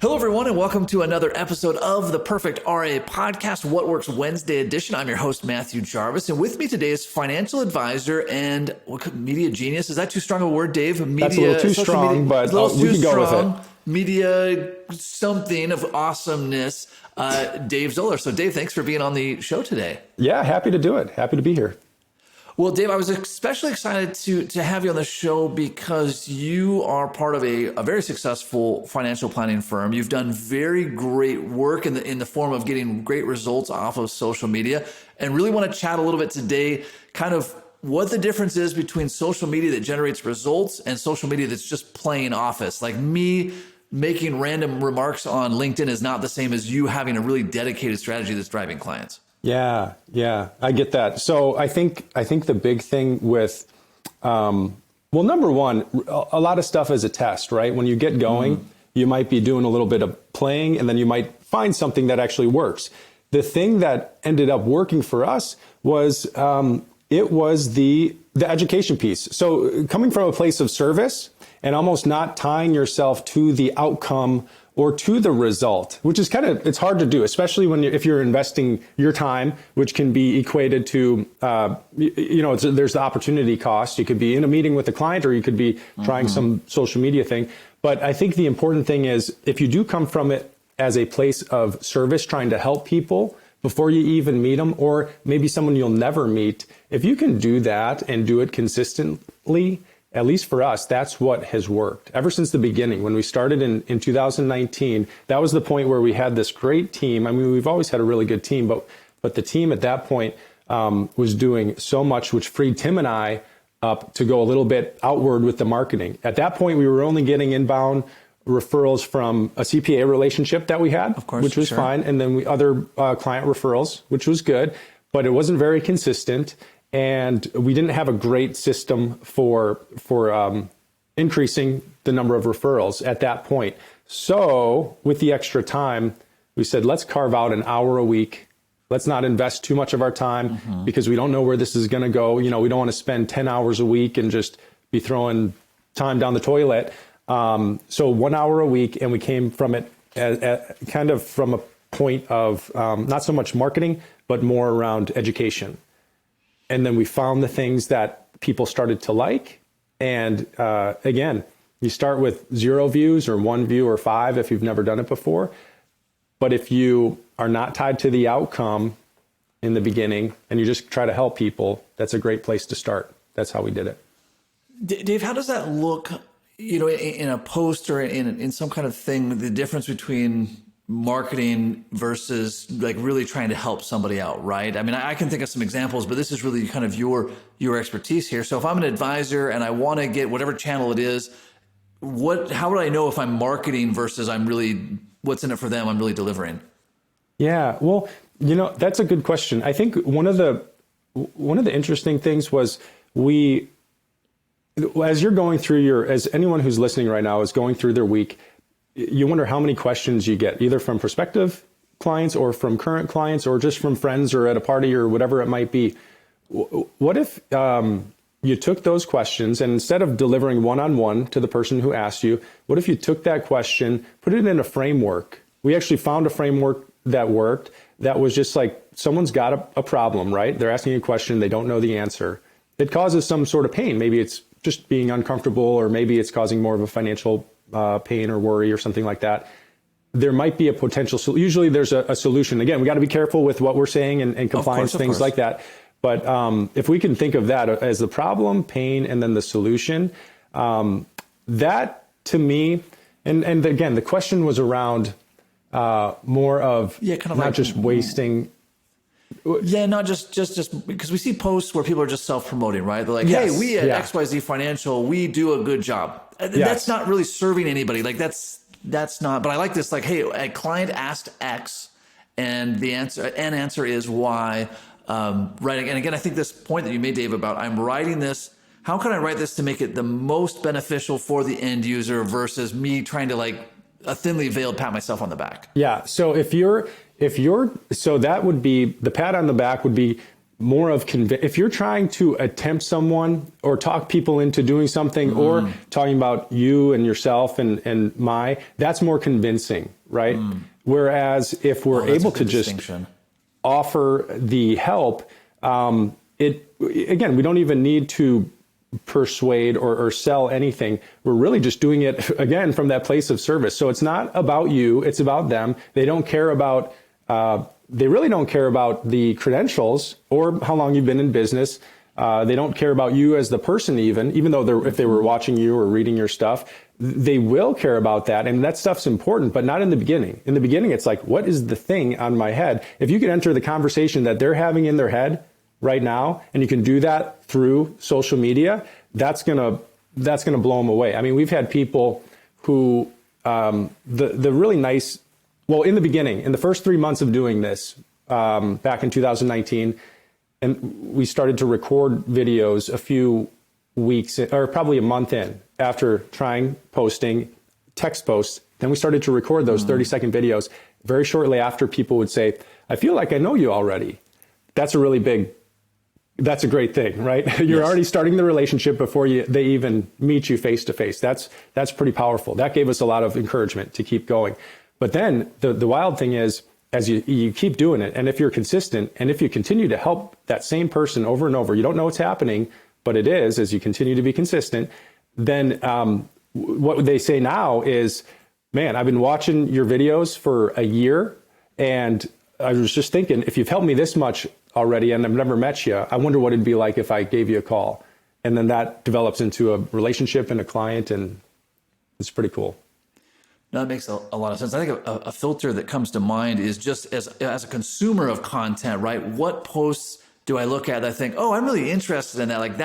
Hello, everyone, and welcome to another episode of the Perfect RIA podcast, What Works Wednesday edition. I'm your host, Matthew Jarvis, and with me today is financial advisor and media genius. Is that too strong a word, Dave? That's a little too strong, media, but we can go with it. Media something of awesomeness, Dave Zoller. So, Dave, thanks for being on the show today. Yeah, happy to do it. Happy to be here. Well, Dave, I was especially excited to have you on the show because you are part of a very successful financial planning firm. You've done very great work in the form of getting great results off of social media, and really want to chat a little bit today, kind of what the difference is between social media that generates results and social media that's just playing office. Like me making random remarks on LinkedIn is not the same as you having a really dedicated strategy that's driving clients. Yeah, I get that. So I think the big thing with, well, number one, a lot of stuff is a test, right? When you get going, you might be doing a little bit of playing, and then you might find something that actually works. The thing that ended up working for us was it was the education piece. So coming from a place of service and almost not tying yourself to the outcome or to the result, which is it's hard to do, especially if you're investing your time, which can be equated to, there's the opportunity cost. You could be in a meeting with a client, or you could be trying some social media thing. But I think the important thing is, if you do come from it as a place of service, trying to help people before you even meet them, or maybe someone you'll never meet, if you can do that and do it consistently, at least for us, that's what has worked. Ever since the beginning, when we started in 2019, that was the point where we had this great team. I mean, we've always had a really good team, but the team at that point was doing so much, which freed Tim and I up to go a little bit outward with the marketing. At that point, we were only getting inbound referrals from a CPA relationship that we had, of course, which was fine. And then other client referrals, which was good, but it wasn't very consistent. And we didn't have a great system for increasing the number of referrals at that point. So with the extra time, we said, let's carve out an hour a week. Let's not invest too much of our time because we don't know where this is going to go. You know, we don't want to spend 10 hours a week and just be throwing time down the toilet. So 1 hour a week, and we came from it kind of from a point of not so much marketing, but more around education. And then we found the things that people started to like. And again, you start with 0 views or 1 view or 5 if you've never done it before. But if you are not tied to the outcome in the beginning and you just try to help people, that's a great place to start. That's how we did it. Dave, how does that look, in a post or in some kind of thing, the difference between marketing versus like really trying to help somebody out, right? I mean, I can think of some examples, but this is really kind of your expertise here. So if I'm an advisor and I want to get whatever channel it is, how would I know if I'm marketing versus I'm really, what's in it for them, I'm really delivering? Yeah, well, that's a good question. I think one of the interesting things was as you're going through as anyone who's listening right now is going through their week, you wonder how many questions you get, either from prospective clients or from current clients or just from friends or at a party or whatever it might be. What if you took those questions and instead of delivering one-on-one to the person who asked you, what if you took that question, put it in a framework? We actually found a framework that worked that was just like someone's got a problem, right? They're asking a question, they don't know the answer. It causes some sort of pain. Maybe it's just being uncomfortable, or maybe it's causing more of a financial pain or worry or something like that. There might be a potential. So usually there's a solution. Again, we got to be careful with what we're saying and compliance, things like that. But if we can think of that as the problem, pain, and then the solution, that to me, and again, the question was around more of not just wasting. Yeah, not just because we see posts where people are just self-promoting, right? They're like, hey, we at XYZ Financial, we do a good job. That's not really serving anybody. Like that's not, but I like this, like, hey, a client asked X and the answer is Y. Right. And again, I think this point that you made, Dave, about I'm writing this, how can I write this to make it the most beneficial for the end user versus me trying to like a thinly veiled pat myself on the back? Yeah. So so that would be, the pat on the back would be more of if you're trying to attempt someone or talk people into doing something or talking about you and yourself and that's more convincing, right? Whereas if we're able to just offer the help, again, we don't even need to persuade or sell anything. We're really just doing it, again, from that place of service. So it's not about you, it's about them. They don't care about, they really don't care about the credentials or how long you've been in business. They don't care about you as the person even though if they were watching you or reading your stuff, they will care about that. And that stuff's important, but not in the beginning. In the beginning, it's like, what is the thing on my head? If you can enter the conversation that they're having in their head right now, and you can do that through social media, that's gonna blow them away. I mean, we've had people who, the really nice, well, in the beginning, in the first 3 months of doing this, back in 2019, and we started to record videos a few weeks, or probably a month in, after trying posting text posts. Then we started to record those 30-second videos. Very shortly after, people would say, I feel like I know you already. That's a great thing, right? You're already starting the relationship before they even meet you face to face. That's pretty powerful. That gave us a lot of encouragement to keep going. But then the wild thing is, as you keep doing it, and if you're consistent, and if you continue to help that same person over and over, you don't know what's happening, but it is, as you continue to be consistent, then what they say now is, man, I've been watching your videos for a year, and I was just thinking, if you've helped me this much already and I've never met you, I wonder what it'd be like if I gave you a call. And then that develops into a relationship and a client, and it's pretty cool. No, that makes a lot of sense. I think a filter that comes to mind is just as a consumer of content, right? What posts do I look at that I think, oh, I'm really interested in that? Like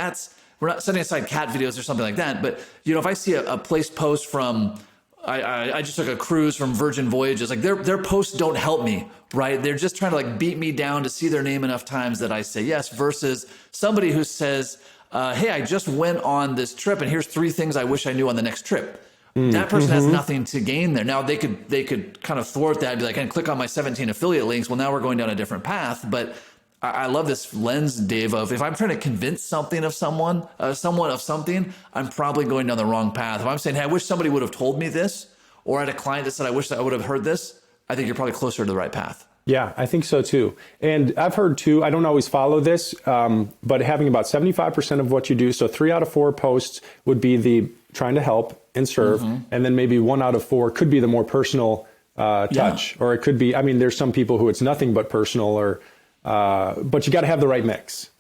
we're not setting aside cat videos or something like that, but if I see a place post from, I just took a cruise from Virgin Voyages, like their posts don't help me, right? They're just trying to like beat me down to see their name enough times that I say yes, versus somebody who says, hey, I just went on this trip and here's 3 things I wish I knew on the next trip. That person has nothing to gain there. Now they could kind of thwart that and be like, and click on my 17 affiliate links. Well, now we're going down a different path. But I love this lens, Dave, of if I'm trying to convince someone of something, I'm probably going down the wrong path. If I'm saying, hey, I wish somebody would have told me this, or I had a client that said, I wish that I would have heard this, I think you're probably closer to the right path. Yeah, I think so too. And I've heard too, I don't always follow this, but having about 75% of what you do, so 3 out of 4 posts would be the trying to help and serve, and then maybe 1 out of 4 could be the more personal touch, or it could be, I mean, there's some people who it's nothing but personal, or but you got to have the right mix.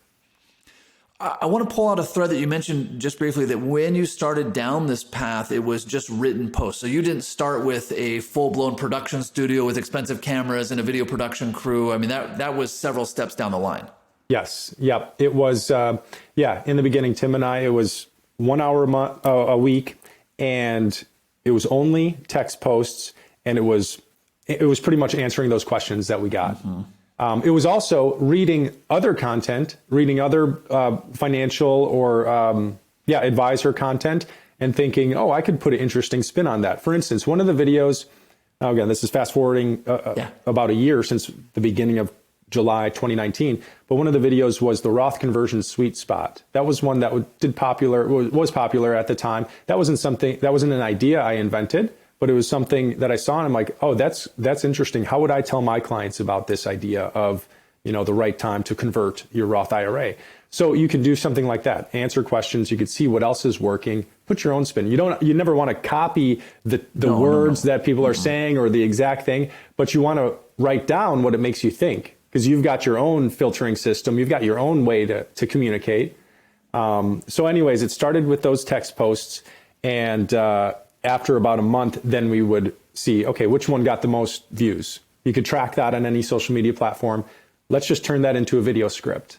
I want to pull out a thread that you mentioned just briefly, that when you started down this path, it was just written posts. So you didn't start with a full-blown production studio with expensive cameras and a video production crew. I mean, that was several steps down the line. Yes. Yep. It was, in the beginning, Tim and I, it was 1 hour a week, and it was only text posts, and it was pretty much answering those questions that we got. It was also reading other content, reading other financial or advisor content, and thinking, oh, I could put an interesting spin on that. For instance, one of the videos, again, this is fast forwarding about a year since the beginning of July 2019, but one of the videos was the Roth conversion sweet spot. That was one that was popular at the time. That wasn't an idea I invented, but it was something that I saw, and I'm like, oh, that's interesting. How would I tell my clients about this idea of, the right time to convert your Roth IRA? So you could do something like that. Answer questions. You could see what else is working. Put your own spin. You never want to copy the words that people are saying or the exact thing, but you want to write down what it makes you think, because you've got your own filtering system. You've got your own way to communicate. So anyways, it started with those text posts, and after about a month, then we would see, okay, which one got the most views? You could track that on any social media platform. Let's just turn that into a video script.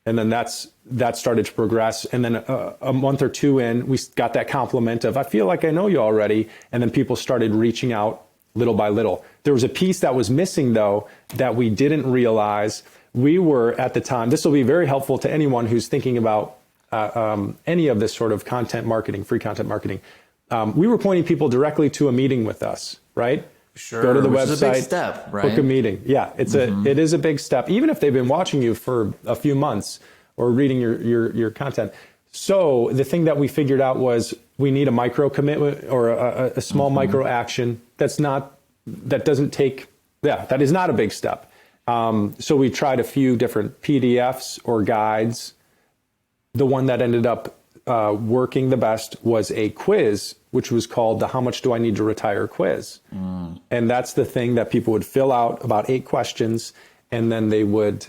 And then that started to progress. And then a month or 2 in, we got that compliment of, I feel like I know you already. And then people started reaching out little by little. There was a piece that was missing, though, that we didn't realize. We were at the time, this will be very helpful to anyone who's thinking about any of this sort of content marketing, free content marketing. We were pointing people directly to a meeting with us, right? Sure. Go to the Which website, is a big step, right? book a meeting. Yeah, it is a big step, even if they've been watching you for a few months or reading your content. So the thing that we figured out was we need a micro commitment or a small micro action. That is not a big step. So we tried a few different PDFs or guides. The one that ended up working the best was a quiz, which was called the How Much Do I Need to Retire quiz. And that's the thing that people would fill out, about 8 questions, and then they would,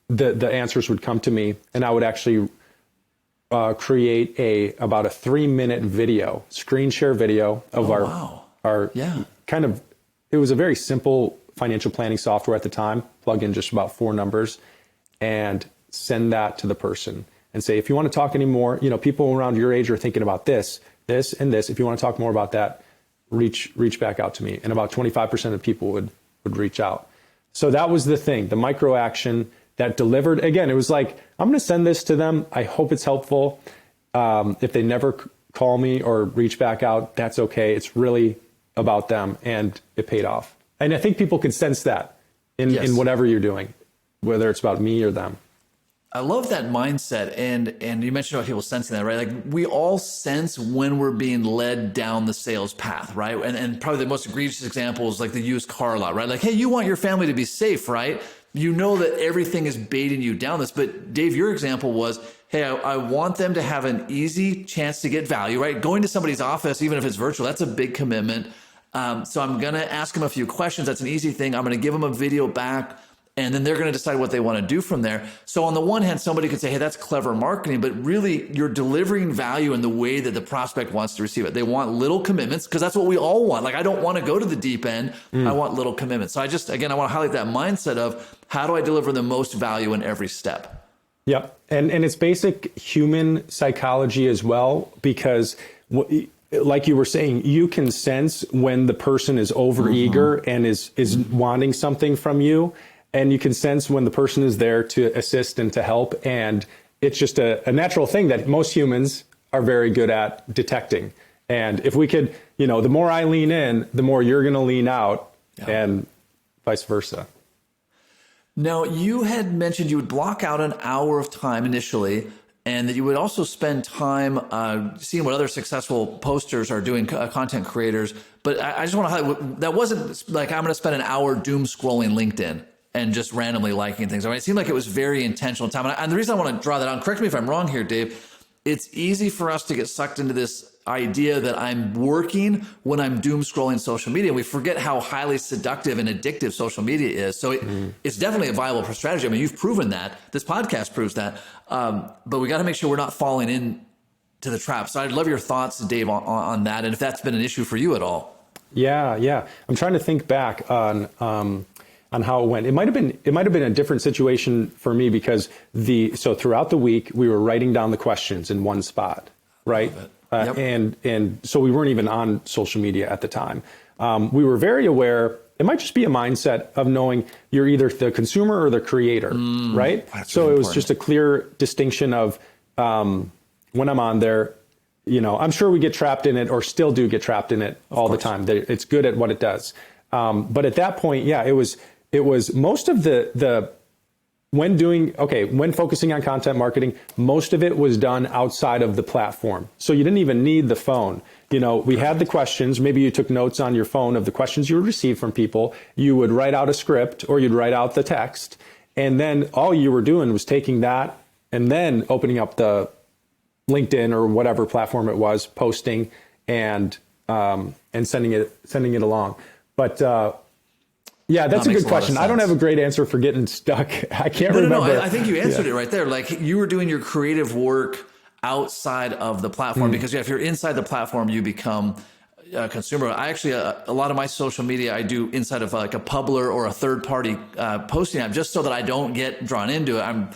the answers would come to me, and I would actually create about a 3-minute video, screen share video of our kind of, it was a very simple financial planning software at the time, plug in just about 4 numbers and send that to the person and say, if you want to talk anymore, people around your age are thinking about this, and this. If you want to talk more about that, reach back out to me. And about 25% of people would reach out. So that was the thing, the micro action that delivered. Again, it was like, I'm going to send this to them. I hope it's helpful. If they never call me or reach back out, that's okay. It's really about them, and it paid off. And I think people can sense that in whatever you're doing, whether it's about me or them. I love that mindset. And you mentioned about people sensing that, right? Like, we all sense when we're being led down the sales path, right? And probably the most egregious example is like the used car lot, right? Like, hey, you want your family to be safe, right? You know that everything is baiting you down this. But Dave, your example was, hey, I want them to have an easy chance to get value, right? Going to somebody's office, even if it's virtual, that's a big commitment. So I'm going to ask them a few questions. That's an easy thing. I'm going to give them a video back, and then they're going to decide what they want to do from there. So on the one hand, somebody could say, hey, that's clever marketing, but really you're delivering value in the way that the prospect wants to receive it. They want little commitments, because that's what we all want. Like, I don't want to go to the deep end. I want little commitments. So I want to highlight that mindset of, how do I deliver the most value in every step? Yep. And it's basic human psychology as well, because like you were saying, you can sense when the person is overeager and is wanting something from you. And you can sense when the person is there to assist and to help. And it's just a natural thing that most humans are very good at detecting. And if we could, the more I lean in, the more you're going to lean out, and vice versa. Now, you had mentioned you would block out an hour of time initially, and that you would also spend time seeing what other successful posters are doing, content creators. But I just want to highlight, that wasn't like, I'm going to spend an hour doom scrolling LinkedIn and just randomly liking things. I mean, it seemed like it was very intentional time. And the reason I want to draw that on, correct me if I'm wrong here, Dave, it's easy for us to get sucked into this idea that I'm working when I'm doom scrolling social media. We forget how highly seductive and addictive social media is. So it's definitely a viable strategy. I mean, you've proven that. This podcast proves that. But we got to make sure we're not falling into the trap. So I'd love your thoughts, Dave, on that, and if that's been an issue for you at all. Yeah. I'm trying to think back on how it went. It might have been a different situation for me, because so throughout the week we were writing down the questions in one spot, right? And so we weren't even on social media at the time. We were very aware. It might just be a mindset of knowing you're either the consumer or the creator, right? So it was just a clear distinction of when I'm on there, I'm sure we get trapped in it, or still do get trapped in it all the time. It's good at what it does. But at that point, it was most of when focusing on content marketing, most of it was done outside of the platform. So you didn't even need the phone. We had the questions. Maybe you took notes on your phone of the questions you would receive from people. You would write out a script, or you'd write out the text. And then all you were doing was taking that and then opening up the LinkedIn or whatever platform it was, posting and sending it along. But that's a good question. I don't have a great answer for getting stuck. I can't remember. No, I think you answered it right there. Like, you were doing your creative work outside of the platform, because if you're inside the platform, you become a consumer. I actually, a lot of my social media, I do inside of like a Publer or a third party posting app, just so that I don't get drawn into it.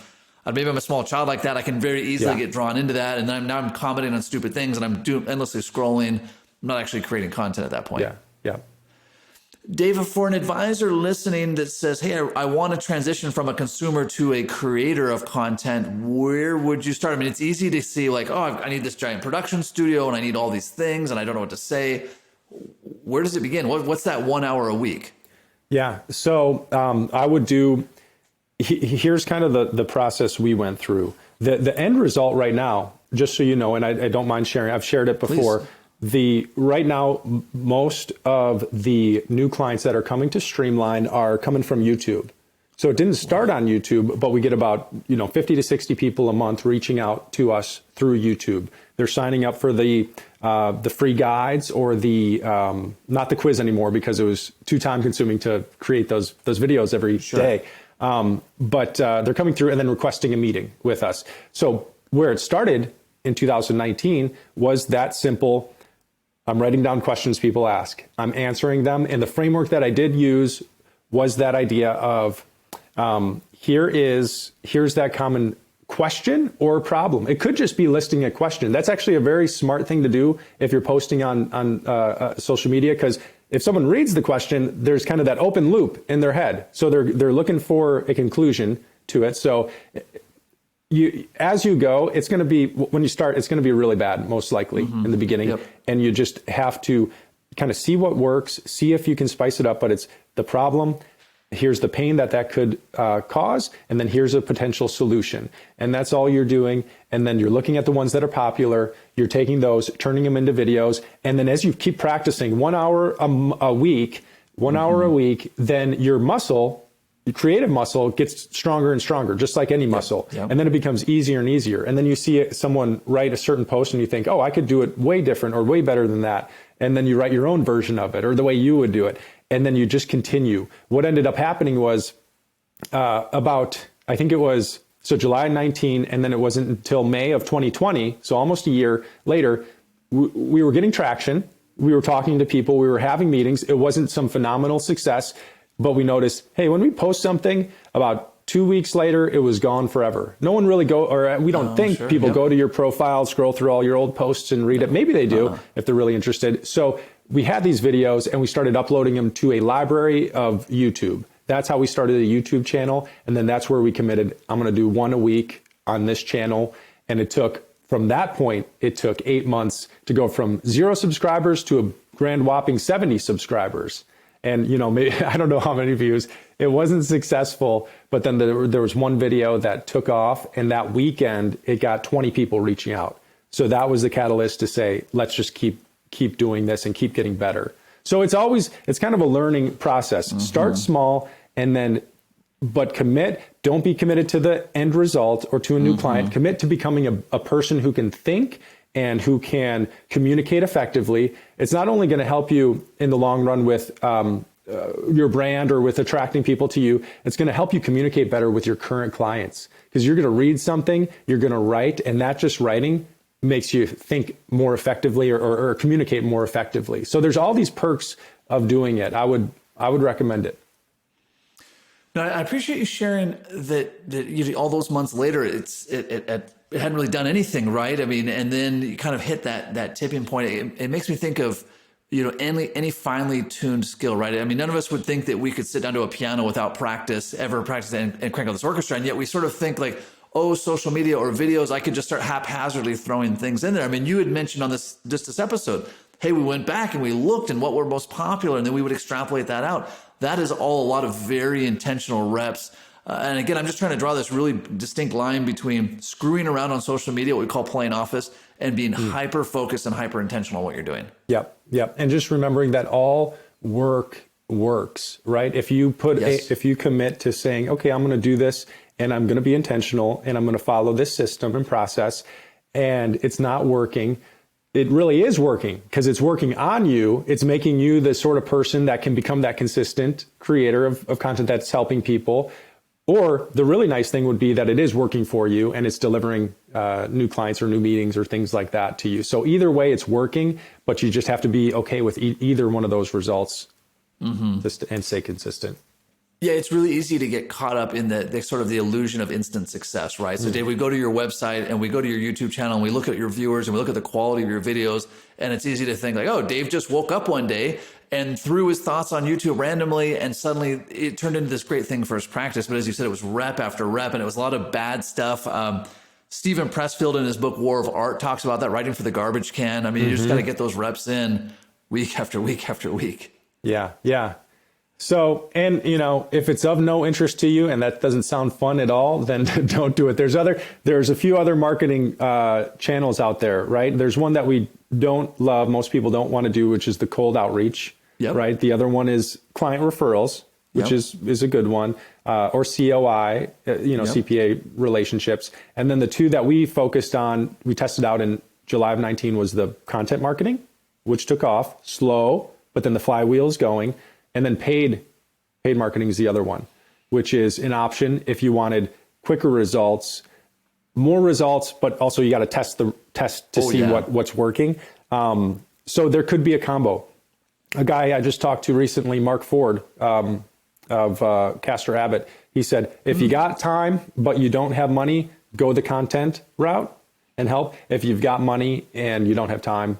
Maybe I'm a small child like that. I can very easily get drawn into that. And now I'm commenting on stupid things, and I'm endlessly scrolling. I'm not actually creating content at that point. Yeah. Dave, for an advisor listening that says, hey, I want to transition from a consumer to a creator of content, where would you start? I mean, it's easy to see like, oh, I need this giant production studio and I need all these things and I don't know what to say. where does it begin? What's that 1 hour a week? Yeah. So I would do, here's kind of the process we went through. The end result right now, just so you know, and I don't mind sharing, I've shared it before. Please. Right now, most of the new clients that are coming to Streamline are coming from YouTube. So it didn't start on YouTube, but we get about 50 to 60 people a month reaching out to us through YouTube. They're signing up for the free guides or not the quiz anymore because it was too time consuming to create those videos every day. But they're coming through and then requesting a meeting with us. So where it started in 2019 was that simple. I'm writing down questions people ask. I'm answering them. And the framework that I did use was that idea of here's that common question or problem. It could just be listing a question. That's actually a very smart thing to do if you're posting on social media, because if someone reads the question, there's kind of that open loop in their head. So they're looking for a conclusion to it. So as you go, it's going to be, when you start, it's going to be really bad, most likely in the beginning. Yep. And you just have to kind of see what works, see if you can spice it up, but it's the problem. Here's the pain that could cause, and then here's a potential solution. And that's all you're doing. And then you're looking at the ones that are popular, you're taking those, turning them into videos. And then as you keep practicing 1 hour a week, 1 hour a week, then your muscle, your creative muscle gets stronger and stronger, just like any muscle. Yep. And then it becomes easier and easier. And then you see someone write a certain post and you think, oh, I could do it way different or way better than that. And then you write your own version of it or the way you would do it. And then you just continue. What ended up happening was so July 19, and then it wasn't until May of 2020, so almost a year later, we were getting traction. We were talking to people. We were having meetings. It wasn't some phenomenal success, but we noticed, hey, when we post something, about 2 weeks later, it was gone forever. No one really we don't think people go to your profile, scroll through all your old posts and read it. Maybe they do if they're really interested. So we had these videos and we started uploading them to a library of YouTube. That's how we started a YouTube channel. And then that's where we committed, I'm going to do one a week on this channel. And from that point, it took 8 months to go from 0 subscribers to a grand whopping 70 subscribers. And, maybe, I don't know how many views. It wasn't successful, but then there was one video that took off, and that weekend it got 20 people reaching out. So that was the catalyst to say, let's just keep doing this and keep getting better. So it's kind of a learning process. Start small but commit. Don't be committed to the end result or to a new client. Commit to becoming a person who can think and who can communicate effectively. It's not only going to help you in the long run with your brand or with attracting people to you, it's going to help you communicate better with your current clients, because you're going to read something, you're going to write, and that just writing makes you think more effectively or communicate more effectively. So there's all these perks of doing it. I would recommend it. No, I appreciate you sharing that all those months later, it hadn't really done anything, right? I mean, and then you kind of hit that tipping point. It makes me think of, any finely tuned skill, right? I mean, none of us would think that we could sit down to a piano without ever practice and crank out this orchestra. And yet we sort of think like, oh, social media or videos, I could just start haphazardly throwing things in there. I mean, you had mentioned on this episode, hey, we went back and we looked and what were most popular, and then we would extrapolate that out. That is all a lot of very intentional reps. And again, I'm just trying to draw this really distinct line between screwing around on social media, what we call playing office, and being hyper focused and hyper intentional on what you're doing. Yep. And just remembering that all work works, right? If you if you commit to saying, okay, I'm going to do this and I'm going to be intentional and I'm going to follow this system and process, and it's not working, it really is working because it's working on you. It's making you the sort of person that can become that consistent creator of content that's helping people. Or the really nice thing would be that it is working for you and it's delivering new clients or new meetings or things like that to you. So either way, it's working, but you just have to be okay with either one of those results and stay consistent. Yeah, it's really easy to get caught up in the sort of the illusion of instant success, right? So Dave, we go to your website and we go to your YouTube channel and we look at your viewers and we look at the quality of your videos, and it's easy to think like, oh, Dave just woke up one day and threw his thoughts on YouTube randomly, and suddenly it turned into this great thing for his practice. But as you said, it was rep after rep, and it was a lot of bad stuff. Stephen Pressfield in his book War of Art talks about that, writing for the garbage can. I mean, you just got to get those reps in week after week after week. Yeah. Yeah. So, and if it's of no interest to you and that doesn't sound fun at all, then don't do it. There's a few other marketing channels out there, right? There's one that we don't love. Most people don't want to do, which is the cold outreach, right? The other one is client referrals, which is a good one, or COI, CPA relationships. And then the two that we focused on, we tested out in July of 19 was the content marketing, which took off slow, but then the flywheel is going. And then paid marketing is the other one, which is an option if you wanted quicker results, more results, but also you got to test to see what's working. So there could be a combo. A guy I just talked to recently, Mark Ford of Castor Abbott, he said, if you got time, but you don't have money, go the content route and help. If you've got money and you don't have time,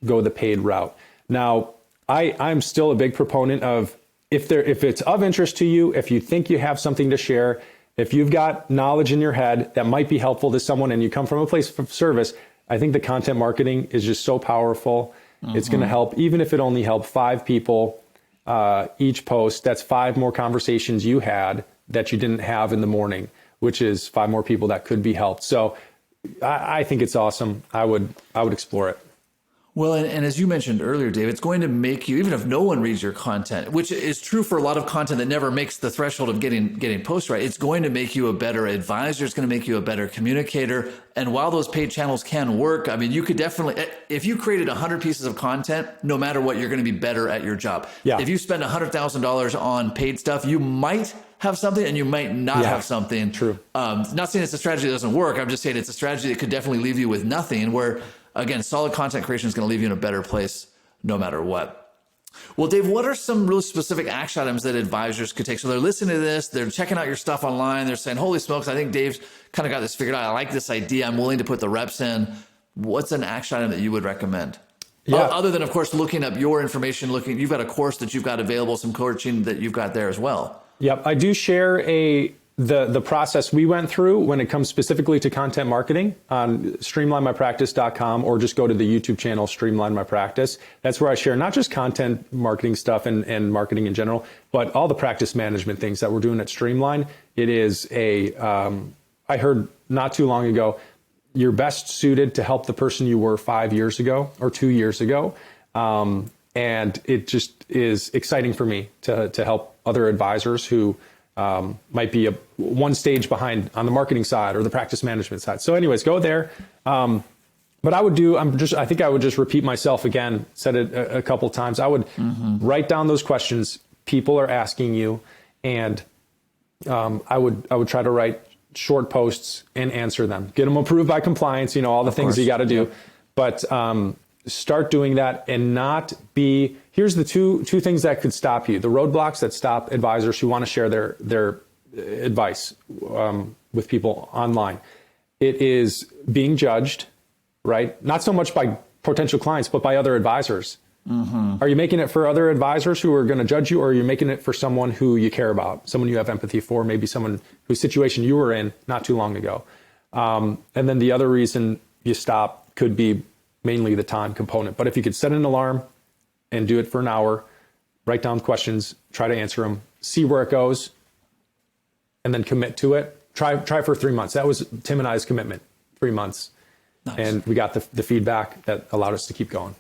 go the paid route. Now, I'm still a big proponent of if it's of interest to you, if you think you have something to share, if you've got knowledge in your head that might be helpful to someone and you come from a place of service, I think the content marketing is just so powerful. It's going to help, even if it only helped 5 people each post, that's 5 more conversations you had that you didn't have in the morning, which is 5 more people that could be helped. So I think it's awesome. I would explore it. Well, and as you mentioned earlier, Dave, it's going to make you, even if no one reads your content, which is true for a lot of content that never makes the threshold of getting posts right, it's going to make you a better advisor. It's going to make you a better communicator. And while those paid channels can work, I mean, you could definitely, if you created 100 pieces of content, no matter what, you're going to be better at your job. Yeah. If you spend $100,000 on paid stuff, you might have something and you might not have something. True. Not saying it's a strategy that doesn't work. I'm just saying it's a strategy that could definitely leave you with nothing, where again, solid content creation is going to leave you in a better place no matter what. Well, Dave, what are some really specific action items that advisors could take? So they're listening to this, they're checking out your stuff online, they're saying, holy smokes, I think Dave's kind of got this figured out. I like this idea. I'm willing to put the reps in. What's an action item that you would recommend? Yeah. Other than, of course, looking up your information, you've got a course that you've got available, some coaching that you've got there as well. Yep. I do share the process we went through when it comes specifically to content marketing on streamlinemypractice.com, or just go to the YouTube channel, Streamline My Practice. That's where I share not just content marketing stuff and marketing in general, but all the practice management things that we're doing at Streamline. It is I heard not too long ago, you're best suited to help the person you were 5 years ago or 2 years ago. And it just is exciting for me to help other advisors who might be one stage behind on the marketing side or the practice management side. So anyways, go there. But I think I would just repeat myself again, said it a couple of times. I would write down those questions people are asking you. And I would try to write short posts and answer them, get them approved by compliance, all the things you got to do. Yep. But start doing that and not be, here's the two things that could stop you, the roadblocks that stop advisors who want to share their advice with people online. It is being judged, right? Not so much by potential clients, but by other advisors. Are you making it for other advisors who are going to judge you, or are you making it for someone who you care about, someone you have empathy for, maybe someone whose situation you were in not too long ago? And then the other reason you stop could be mainly the time component. But if you could set an alarm and do it for an hour, write down questions, try to answer them, see where it goes, and then commit to it. Try for 3 months. That was Tim and I's commitment, 3 months. Nice. And we got the feedback that allowed us to keep going.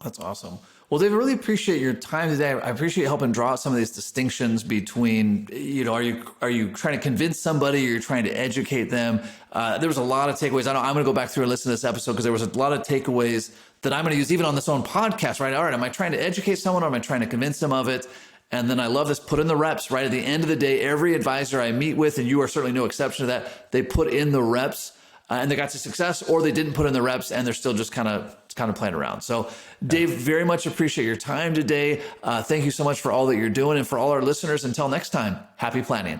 That's awesome. Well, Dave, I really appreciate your time today. I appreciate helping draw out some of these distinctions between, are you trying to convince somebody, or you're trying to educate them? There was a lot of takeaways. I'm going to go back through and listen to this episode because there was a lot of takeaways that I'm going to use even on this own podcast, right? All right, am I trying to educate someone, or am I trying to convince them of it? And then I love this, put in the reps, right? At the end of the day, every advisor I meet with, and you are certainly no exception to that, they put in the reps and they got to success, or they didn't put in the reps and they're still just kind of playing around. So Dave, very much appreciate your time today. Thank you so much for all that you're doing. And for all our listeners, until next time, happy planning.